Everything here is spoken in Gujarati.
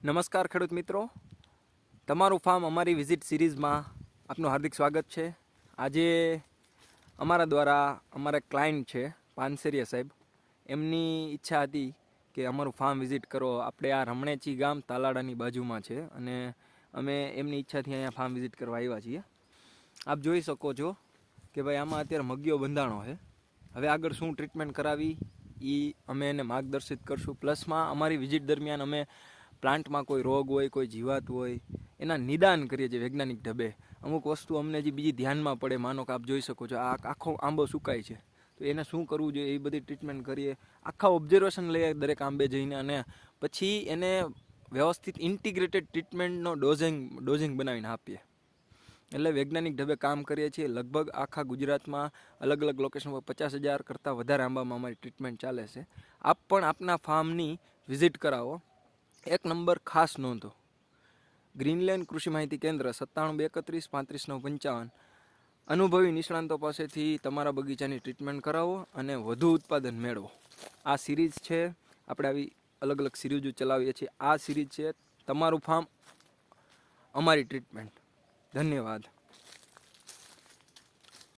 નમસ્કાર ખેડૂત મિત્રો, તમારું ફાર્મ અમારી વિઝિટ સિરીઝમાં આપનું હાર્દિક સ્વાગત છે. આજે અમારા દ્વારા અમારા ક્લાયન્ટ છે પાનસેરિયા સાહેબ, એમની ઈચ્છા હતી કે અમારું ફાર્મ વિઝિટ કરો. આપણે આ રમણેચી ગામ તાલાડાની બાજુમાં છે અને અમે એમની ઈચ્છાથી અહીંયા ફાર્મ વિઝિટ કરવા આવ્યા છીએ. આપ જોઈ શકો છો કે ભાઈ આમાં અત્યારે મગીઓ બંધાણો છે. હવે આગળ શું ટ્રીટમેન્ટ કરાવી એ અમે એને માર્ગદર્શિત કરશું. પ્લસમાં અમારી વિઝિટ દરમિયાન અમે પ્લાન્ટમાં કોઈ રોગ હોય, કોઈ જીવાત હોય, એના નિદાન કરીએ છીએ વૈજ્ઞાનિક ઢબે. અમુક વસ્તુ અમને જે બીજી ધ્યાનમાં પડે, માનો કે આપ જોઈ શકો છો આ આખો આંબો સુકાય છે તો એને શું કરવું જોઈએ એ બધી ટ્રીટમેન્ટ કરીએ. આખા ઓબ્ઝર્વેશન લઈએ દરેક આંબે જઈને અને પછી એને વ્યવસ્થિત ઇન્ટિગ્રેટેડ ટ્રીટમેન્ટનો ડોઝિંગ બનાવીને આપીએ. એટલે વૈજ્ઞાનિક ઢબે કામ કરીએ છીએ. લગભગ આખા ગુજરાતમાં અલગ અલગ લોકેશન પર 50,000 કરતાં વધારે આંબામાં અમારી ટ્રીટમેન્ટ ચાલે છે. આપ પણ આપના ફાર્મની વિઝિટ કરાવો. એક નંબર ખાસ નોંધો, ગ્રીનલેન્ડ કૃષિ માહિતી કેન્દ્ર 97 231 35 955. અનુભવી નિષ્ણાંતો પાસેથી તમારા બગીચાની ટ્રીટમેન્ટ કરાવો અને વધુ ઉત્પાદન મેળવો. આ સિરીઝ છે, આપણે આવી અલગ અલગ સિરીઝો ચલાવીએ છીએ. આ સિરીઝ છે તમારું ફાર્મ અમારી ટ્રીટમેન્ટ. ધન્યવાદ.